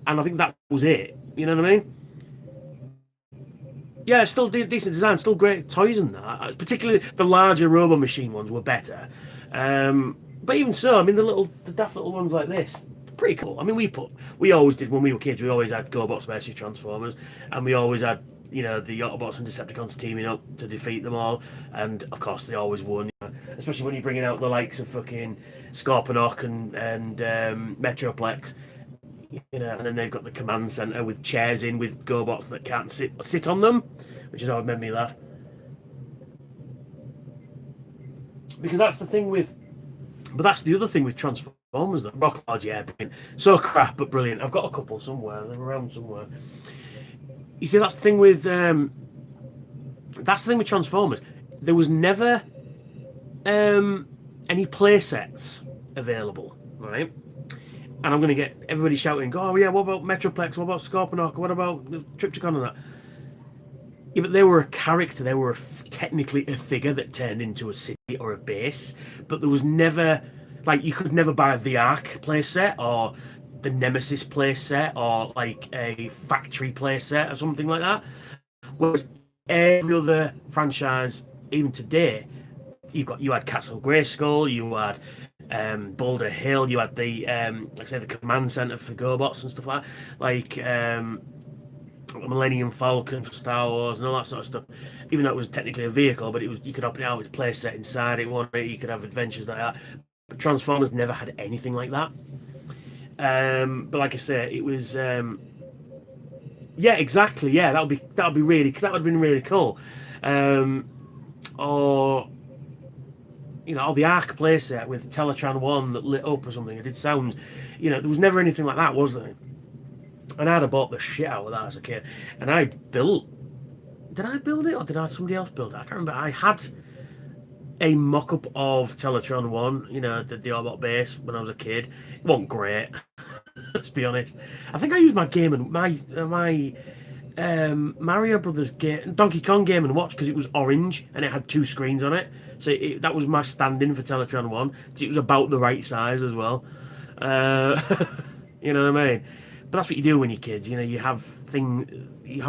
And I think that was it. You know what I mean? Yeah, still decent design, still great toys and that. Particularly the larger Robo Machine ones were better. But even so, I mean, the daft little ones like this, pretty cool. I mean, we always did when we were kids. We always had GoBots versus Transformers, and we always had, you know, the Autobots and Decepticons teaming up to defeat them all. And of course, they always won. You know, especially when you're bringing out the likes of fucking Scorponok and Metroplex. You know, and then they've got the command center with chairs in with GoBots that can't sit on them, which is always made me laugh. Because that's the thing with, but that's the other thing with Transformers. That Rock Lord, yeah, brilliant. So crap, but brilliant. I've got a couple somewhere. They're around somewhere. You see, that's the thing with Transformers. There was never any play sets available, right? And I'm going to get everybody shouting, oh yeah, what about Metroplex, what about Scorponok, what about Triptychon and that? Yeah, but they were a character, they were technically a figure that turned into a city or a base, but there was never, like, you could never buy the Ark playset or the Nemesis playset or like a factory playset or something like that. Whereas every other franchise, even today, you had Castle Grayskull, you had Boulder Hill, you had the like I say, the command center for GoBots and stuff like Millennium Falcon for Star Wars and all that sort of stuff. Even though it was technically a vehicle, but it was, you could open it out with a play set inside it, you could have adventures like that. But Transformers never had anything like that. But like I say, it was yeah, exactly, yeah, that would have been really cool. Or you know, or the Ark playset with Teletran 1 that lit up or something. It did sound, you know, there was never anything like that, was there? And I'd have bought the shit out of that as a kid. And I built, did I build it or did somebody else build it? I can't remember. I had a mock-up of Teletran 1, you know, the Autobot base when I was a kid. It wasn't great. Let's be honest. I think I used my Game and my Mario Brothers Donkey Kong Game and Watch because it was orange and it had 2 screens on it. So that was my stand-in for Teletron 1. It was about the right size as well. You know what I mean? But that's what you do when you're kids. You know, you have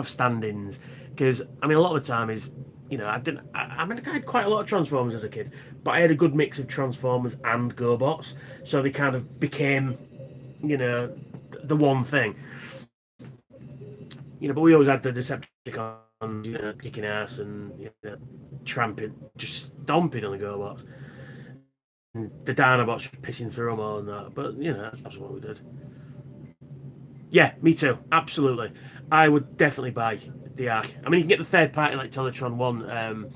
stand-ins. Because I mean, a lot of the time is, you know, I had quite a lot of Transformers as a kid, but I had a good mix of Transformers and GoBots, so they kind of became, you know, the one thing. You know, but we always had the Decepticons, you know, kicking ass and, you know, tramping, just stomping on the GoBots. And the Dinobots pissing through them all and that. But, you know, that's what we did. Yeah, me too. Absolutely. I would definitely buy the Ark. I mean, you can get the third party like Teletron 1,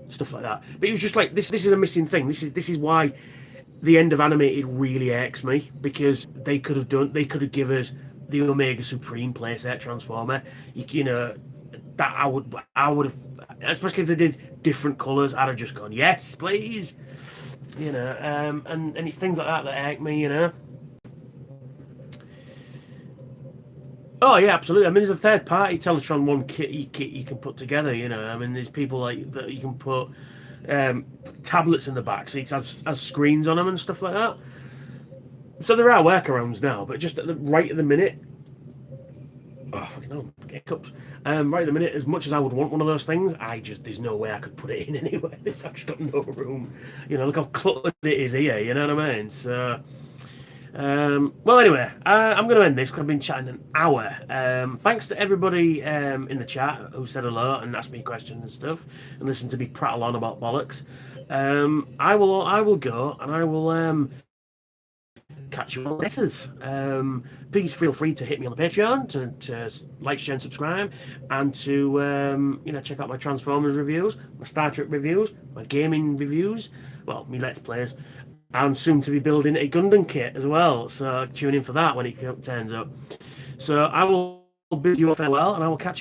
stuff like that. But it was just like, this is a missing thing. This is why the end of animated really irks me, because they could have given us the Omega Supreme playset Transformer. You know, that I would have, especially if they did different colours, I'd have just gone, yes, please. You know, and it's things like that irk me, you know. Oh yeah, absolutely. I mean, there's a third party Teletron 1 kit you can put together, you know. I mean, there's people like that you can put tablets in the back so it has screens on them and stuff like that. So there are workarounds now, but just right at the minute, oh fucking hell, hiccups. Right at the minute, as much as I would want one of those things, there's no way I could put it in anywhere. I've just got no room. You know, look how cluttered it is here. You know what I mean? So, well, anyway, I'm going to end this because I've been chatting an hour. Thanks to everybody in the chat who said hello and asked me questions and stuff, and listened to me prattle on about bollocks. I will go and I will catch you on later. Please feel free to hit me on the Patreon to like, share, and subscribe, and to you know, check out my Transformers reviews, my Star Trek reviews, my gaming reviews. Well, me Let's Plays. I'm soon to be building a Gundam kit as well, so tune in for that when it turns up. So I will bid you a farewell, and I will catch you